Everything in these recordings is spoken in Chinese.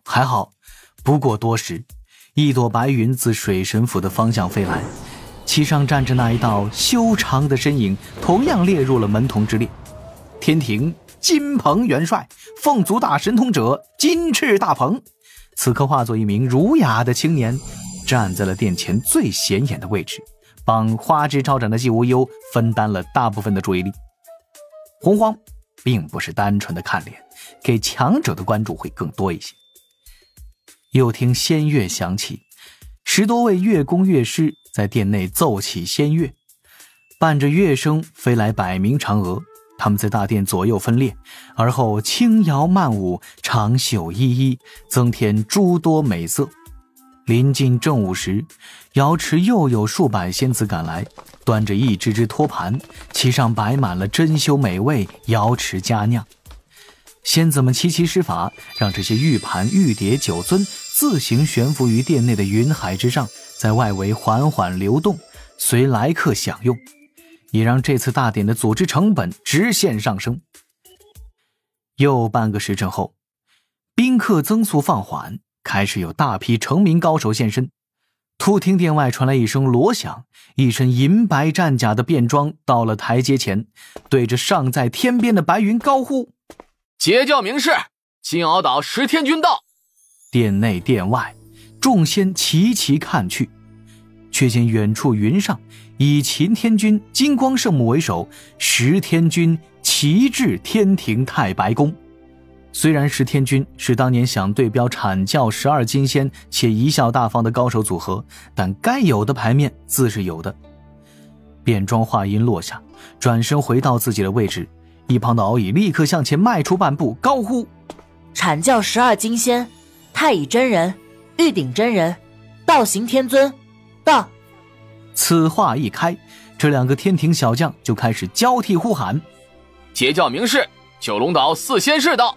还好，不过多时，一朵白云自水神府的方向飞来，其上站着那一道修长的身影，同样列入了门童之列。天庭金鹏元帅，凤族大神通者金翅大鹏，此刻化作一名儒雅的青年，站在了殿前最显眼的位置，帮花枝招展的季无忧分担了大部分的注意力。洪荒并不是单纯的看脸，给强者的关注会更多一些。又听仙乐响起，10多位乐工乐师在殿内奏起仙乐，伴着乐声飞来100名嫦娥，他们在大殿左右分列，而后轻摇慢舞，长袖依依，增添诸多美色。临近正午时，瑶池又有数百仙子赶来，端着一只只托盘，其上摆满了珍馐美味，瑶池佳酿。仙子们齐齐施法，让这些玉盘玉碟酒樽自行悬浮于殿内的云海之上，在外围缓缓流动，随来客享用，也让这次大典的组织成本直线上升。又半个时辰后，宾客增速放缓，开始有大批成名高手现身。突听殿外传来一声锣响，一身银白战甲的便装到了台阶前，对着尚在天边的白云高呼：截教明示，金鳌岛10天君到。殿内殿外，众仙齐齐看去，却见远处云上以秦天君金光圣母为首，10天君齐至天庭太白宫。虽然10天君是当年想对标阐教12金仙且贻笑大方的高手组合，但该有的牌面自是有的。便装话音落下，转身回到自己的位置，一旁的敖乙立刻向前迈出半步，高呼：阐教12金仙，太乙真人、玉鼎真人、道行天尊到。此话一开，这2个天庭小将就开始交替呼喊：截教明示，九龙岛4仙士到。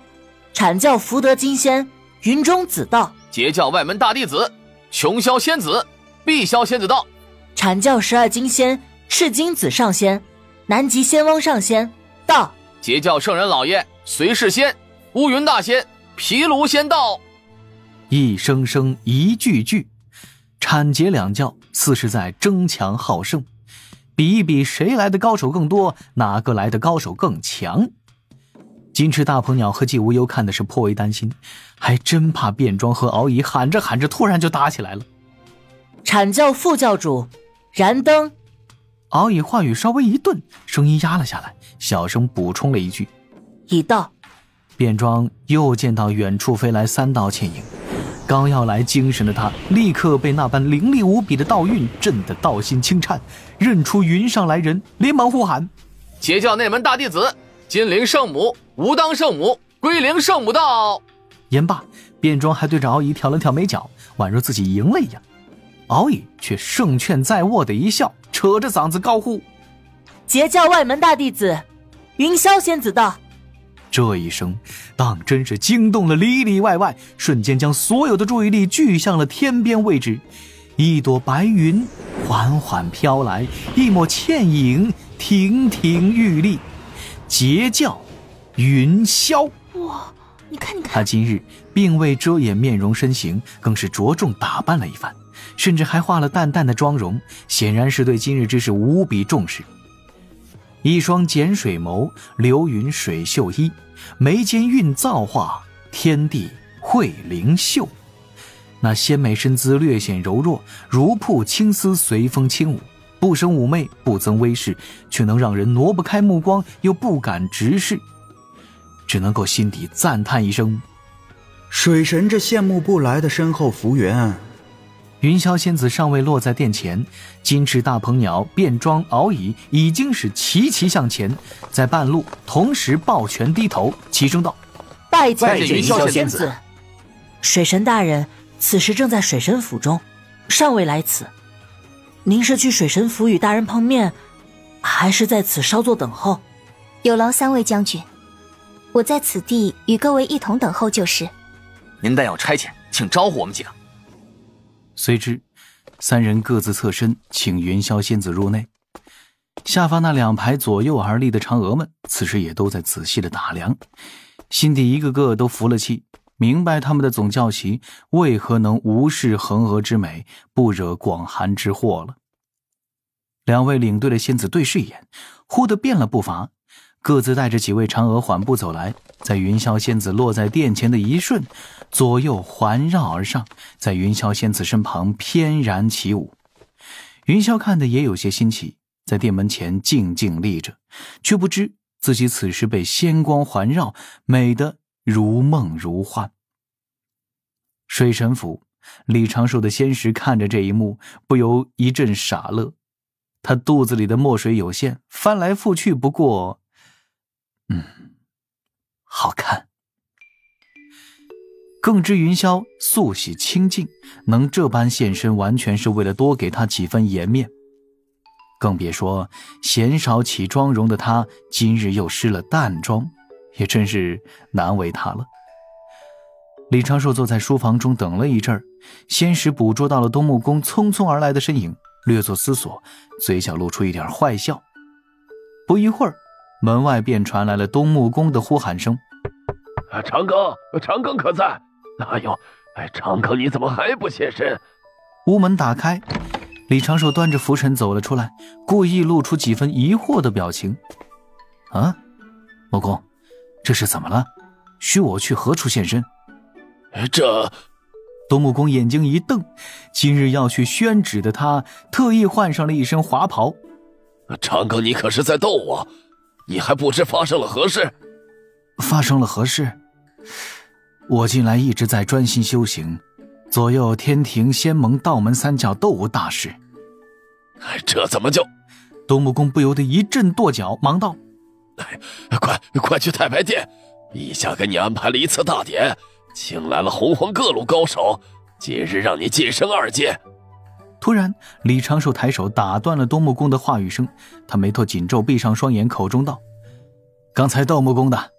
阐教福德金仙云中子到。截教外门大弟子琼霄仙子、碧霄仙子到。阐教12金仙赤金子上仙、南极仙翁上仙到。截教圣人老爷随侍仙、乌云大仙、毗卢仙到。一声声一句句，阐截2教似是在争强好胜，比一比谁来的高手更多，哪个来的高手更强。金翅大鹏鸟和季无忧看的是颇为担心，还真怕便装和敖乙喊着喊着突然就打起来了。阐教副教主燃灯。敖乙话语稍微一顿，声音压了下来，小声补充了一句：已到。便装又见到远处飞来3道倩影，刚要来精神的他立刻被那般凌厉无比的道韵震得道心轻颤，认出云上来人，连忙呼喊：截教内门大弟子金灵圣母、武当圣母、龟灵圣母到。言罢，便装还对着敖乙挑了挑眉角，宛若自己赢了一样。敖乙却胜券在握的一笑，扯着嗓子高呼：截教外门大弟子云霄仙子到。这一声当真是惊动了里里外外，瞬间将所有的注意力聚向了天边位置。一朵白云缓缓飘来，一抹倩影亭亭玉立，截教云霄。哇，你看他今日并未遮掩面容身形，更是着重打扮了一番，甚至还化了淡淡的妆容，显然是对今日之事无比重视。一双碱水眸，流云水袖衣，眉间蕴造化，天地绘灵秀。那纤美身姿略显柔弱，如瀑青丝随风轻舞，不生妩媚，不增威势，却能让人挪不开目光，又不敢直视，只能够心底赞叹一声：水神这羡慕不来的身后福缘。云霄仙子尚未落在殿前，金翅大鹏鸟、便装、敖乙已经是齐齐向前，在半路同时抱拳低头，齐声道：拜见云霄仙子。水神大人此时正在水神府中，尚未来此。您是去水神府与大人碰面，还是在此稍作等候？有劳3位将军，我在此地与各位一同等候就是。您但有差遣，请招呼我们几个。随之3人各自侧身，请云霄仙子入内。下方那2排左右而立的嫦娥们此时也都在仔细的打量，心底一个个都服了气，明白他们的总教习为何能无视恒河之美，不惹广寒之祸了。两位领队的仙子对视一眼，忽地变了步伐，各自带着几位嫦娥缓步走来，在云霄仙子落在殿前的一瞬，左右环绕而上，在云霄仙子身旁翩然起舞。云霄看得也有些新奇，在殿门前静静立着，却不知自己此时被仙光环绕，美得如梦如幻。水神府，李长寿的仙识看着这一幕，不由一阵傻乐。他肚子里的墨水有限，翻来覆去不过好看。更知云霄素喜清静，能这般现身，完全是为了多给他几分颜面。更别说鲜少起妆容的他，今日又施了淡妆，也真是难为他了。李长寿坐在书房中等了一阵儿，先是捕捉到了东木公匆匆而来的身影，略作思索，嘴角露出一点坏笑。不一会儿，门外便传来了东木公的呼喊声：“长庚，长庚可在？哎呦，长庚你怎么还不现身？”屋门打开，李长寿端着拂尘走了出来，故意露出几分疑惑的表情。“啊，木公，这是怎么了？需我去何处现身？”这东木公眼睛一瞪，今日要去宣旨的他特意换上了一身华袍。长庚你可是在逗我？你还不知发生了何事？发生了何事？我近来一直在专心修行，左右天庭、仙盟、道门三教都无大事。这怎么就……东木公不由得一阵跺脚，忙道：“快去太白殿，陛下给你安排了一次大典，请来了洪荒各路高手，今日让你晋升2阶。”突然，李长寿抬手打断了东木公的话语声，他眉头紧皱，闭上双眼，口中道：“刚才斗木公的，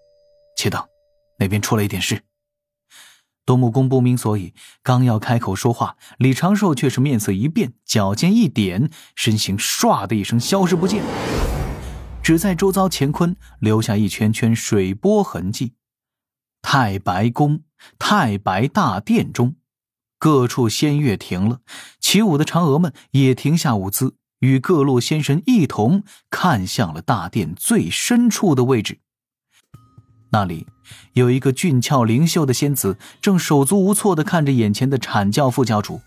且等，那边出了一点事。”东木公不明所以，刚要开口说话，李长寿却是面色一变，脚尖一点，身形唰的一声消失不见，只在周遭乾坤留下一圈圈水波痕迹。太白宫、太白大殿中，各处仙乐停了，起舞的嫦娥们也停下舞姿，与各路仙神一同看向了大殿最深处的位置。那里有一个俊俏灵秀的仙子，正手足无措地看着眼前的阐教副教主，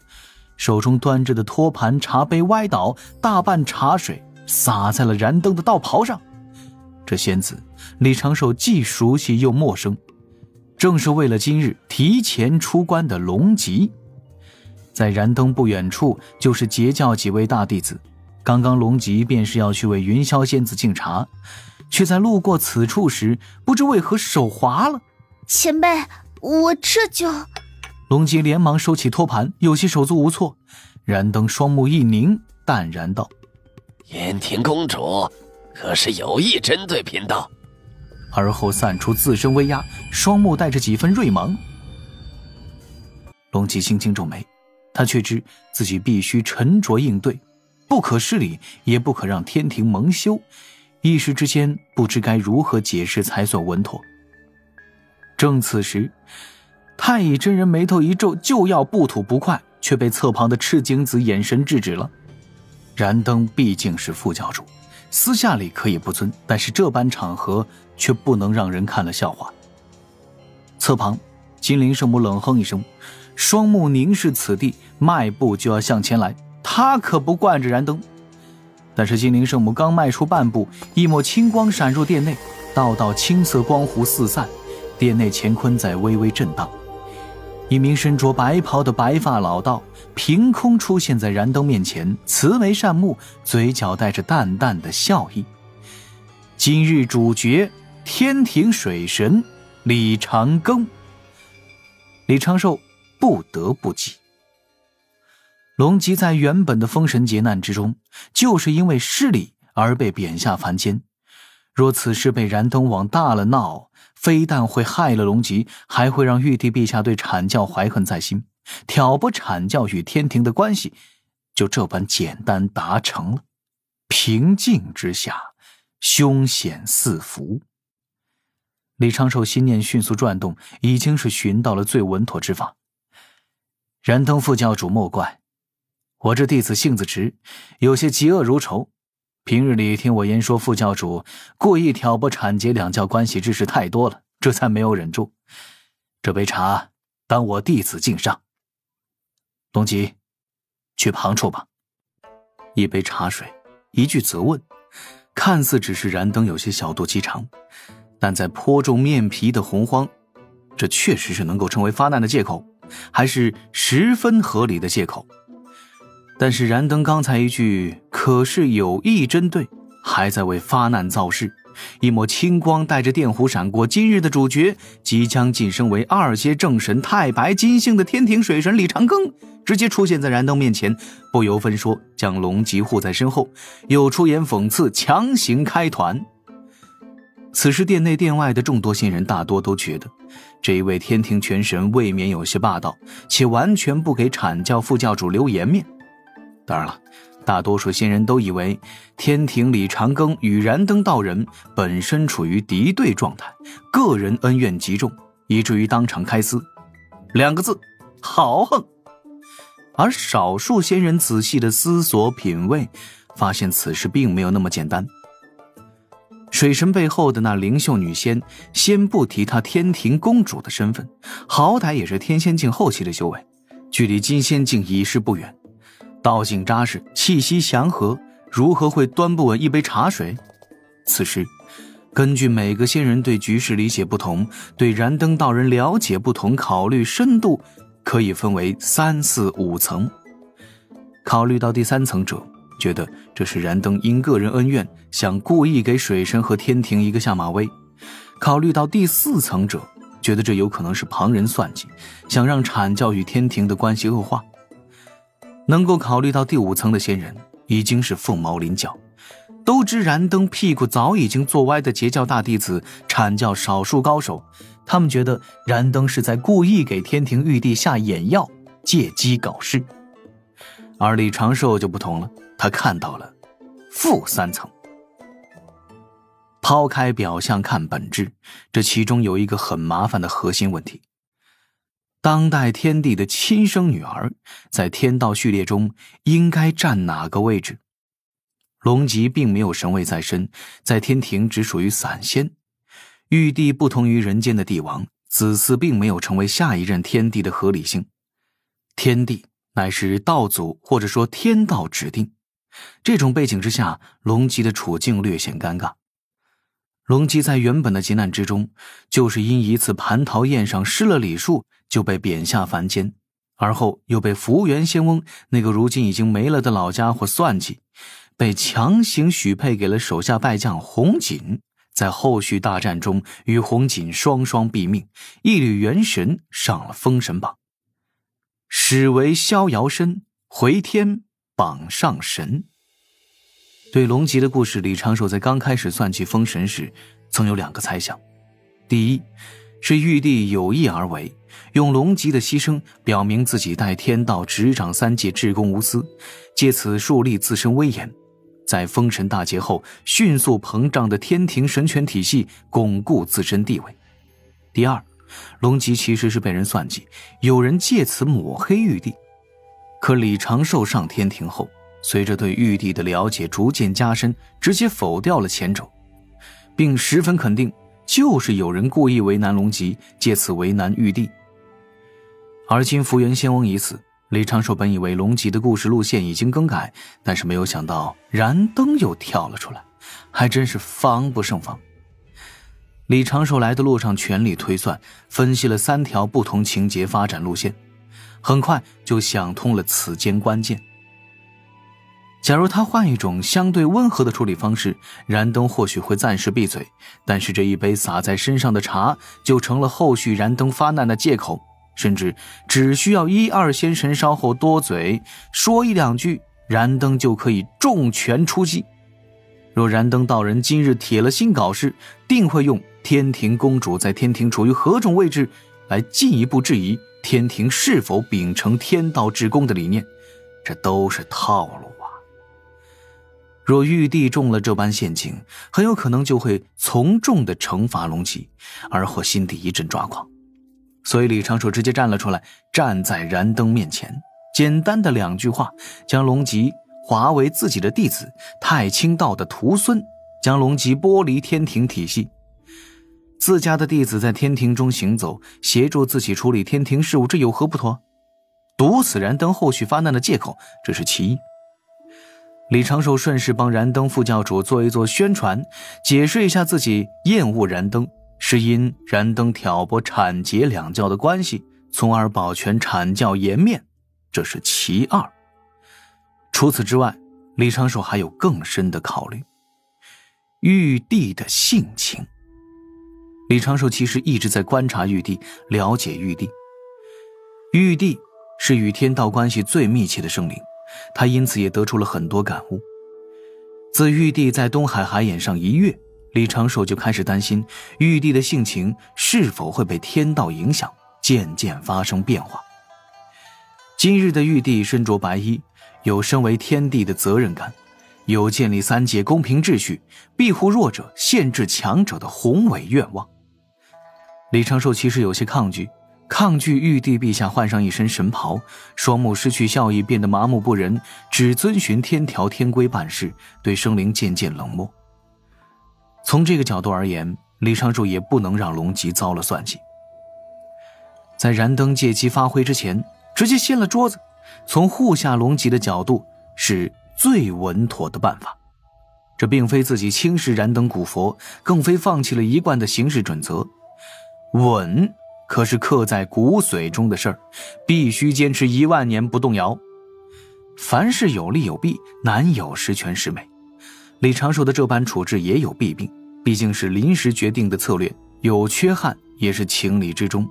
手中端着的托盘茶杯歪倒，大半茶水洒在了燃灯的道袍上。这仙子李长寿既熟悉又陌生，正是为了今日提前出关的龙吉。在燃灯不远处就是截教几位大弟子，刚刚龙吉便是要去为云霄仙子敬茶，却在路过此处时，不知为何手滑了。前辈，我这就……龙吉连忙收起托盘，有些手足无措。燃灯双目一凝，淡然道：“燕庭公主可是有意针对贫道？”而后散出自身威压，双目带着几分锐芒。龙吉轻轻皱眉，他却知自己必须沉着应对，不可失礼，也不可让天庭蒙羞，一时之间不知该如何解释才算稳妥。正此时，太乙真人眉头一皱，就要不吐不快，却被侧旁的赤精子眼神制止了。燃灯毕竟是副教主，私下里可以不尊，但是这般场合却不能让人看了笑话。侧旁金灵圣母冷哼一声，双目凝视此地，迈步就要向前来，他可不惯着燃灯。但是金灵圣母刚迈出半步，一抹青光闪入殿内，道道青色光弧四散，殿内乾坤在微微震荡。一名身着白袍的白发老道凭空出现在燃灯面前，慈眉善目，嘴角带着淡淡的笑意。今日主角天庭水神李长庚。李长寿不得不急。龙吉在原本的封神劫难之中，就是因为失礼而被贬下凡间。若此事被燃灯往大了闹，非但会害了龙吉，还会让玉帝陛下对阐教怀恨在心，挑拨阐教与天庭的关系就这般简单达成了。平静之下，凶险四伏。李长寿心念迅速转动，已经是寻到了最稳妥之法。燃灯副教主莫怪，我这弟子性子直，有些嫉恶如仇。平日里听我言说副教主故意挑拨产劫两教关系之事太多了，这才没有忍住。这杯茶当我弟子敬上。龙吉，去旁处吧。一杯茶水，一句责问，看似只是燃灯有些小肚鸡肠，但在颇重面皮的洪荒，这确实是能够成为发难的借口，还是十分合理的借口。但是燃灯刚才一句可是有意针对，还在为发难造势。一抹青光带着电弧闪过，今日的主角即将晋升为2阶正神太白金星的天庭水神李长庚，直接出现在燃灯面前，不由分说将龙吉护在身后，又出言讽刺，强行开团。此时殿内殿外的众多仙人大多都觉得这一位天庭全神未免有些霸道，且完全不给阐教副教主留颜面。当然了，大多数仙人都以为天庭李长庚与燃灯道人本身处于敌对状态，个人恩怨极重，以至于当场开撕，2个字，豪横。而少数仙人仔细的思索品味，发现此事并没有那么简单。水神背后的那灵秀女仙，先不提她天庭公主的身份，好歹也是天仙境后期的修为，距离金仙境已是不远，道性扎实，气息祥和，如何会端不稳一杯茶水？此时根据每个仙人对局势理解不同，对燃灯道人了解不同，考虑深度可以分为3、4、5层。考虑到第3层者，觉得这是燃灯因个人恩怨想故意给水神和天庭一个下马威。考虑到第4层者，觉得这有可能是旁人算计，想让阐教与天庭的关系恶化。能够考虑到第5层的仙人已经是凤毛麟角，都知燃灯屁股早已经坐歪的截教大弟子，阐教少数高手，他们觉得燃灯是在故意给天庭玉帝下眼药，借机搞事。而李长寿就不同了，他看到了负3层。抛开表象看本质，这其中有一个很麻烦的核心问题。当代天帝的亲生女儿在天道序列中应该占哪个位置？龙吉并没有神位在身，在天庭只属于散仙。玉帝不同于人间的帝王，子嗣并没有成为下一任天帝的合理性。天帝乃是道祖或者说天道指定，这种背景之下，龙吉的处境略显尴尬。龙吉在原本的劫难之中，就是因一次蟠桃宴上失了礼数，就被贬下凡间，而后又被福元仙翁那个如今已经没了的老家伙算计，被强行许配给了手下败将红锦，在后续大战中与红锦双双毙命，一缕元神上了封神榜，始为逍遥身，回天榜上神。对龙吉的故事，李长寿在刚开始算计封神时曾有2个猜想。第一，是玉帝有意而为，用龙吉的牺牲表明自己代天道执掌3界至公无私，借此树立自身威严，在封神大劫后迅速膨胀的天庭神权体系巩固自身地位。第二，龙吉其实是被人算计，有人借此抹黑玉帝。可李长寿上天庭后，随着对玉帝的了解逐渐加深，直接否掉了前者，并十分肯定就是有人故意为难龙吉，借此为难玉帝。而今福元仙翁已死，李长寿本以为龙吉的故事路线已经更改，但是没有想到燃灯又跳了出来，还真是防不胜防。李长寿来的路上全力推算，分析了3条不同情节发展路线，很快就想通了此间关键。假如他换一种相对温和的处理方式，燃灯或许会暂时闭嘴，但是这一杯洒在身上的茶就成了后续燃灯发难的借口，甚至只需要1、2仙神稍后多嘴说1、2句，燃灯就可以重拳出击。若燃灯道人今日铁了心搞事，定会用天庭公主在天庭处于何种位置来进一步质疑天庭是否秉承天道至公的理念，这都是套路啊。若玉帝中了这般陷阱，很有可能就会从重的惩罚龙吉，而后心底一阵抓狂。所以李长寿直接站了出来，站在燃灯面前，简单的2句话将龙吉划为自己的弟子，太清道的徒孙，将龙吉剥离天庭体系。自家的弟子在天庭中行走，协助自己处理天庭事务，这有何不妥？毒死燃灯后续发难的借口，这是其一。李长寿顺势帮燃灯副教主做一做宣传，解释一下自己厌恶燃灯是因燃灯挑拨阐节2教的关系，从而保全阐教颜面，这是其二。除此之外，李长寿还有更深的考虑。玉帝的性情。李长寿其实一直在观察玉帝，了解玉帝。玉帝是与天道关系最密切的生灵，他因此也得出了很多感悟。自玉帝在东海海眼上一跃，李长寿就开始担心玉帝的性情是否会被天道影响，渐渐发生变化。今日的玉帝身着白衣，有身为天帝的责任感，有建立3界公平秩序、庇护弱者、限制强者的宏伟愿望。李长寿其实有些抗拒玉帝陛下换上一身神袍，双目失去笑意，变得麻木不仁，只遵循天条天规办事，对生灵渐渐冷漠。从这个角度而言，李长寿也不能让龙吉遭了算计。在燃灯借机发挥之前，直接掀了桌子，从护下龙吉的角度是最稳妥的办法。这并非自己轻视燃灯古佛，更非放弃了一贯的行事准则。稳可是刻在骨髓中的事儿，必须坚持10000年不动摇。凡事有利有弊，难有十全十美。李长寿的这般处置也有弊病，毕竟是临时决定的策略，有缺憾也是情理之中。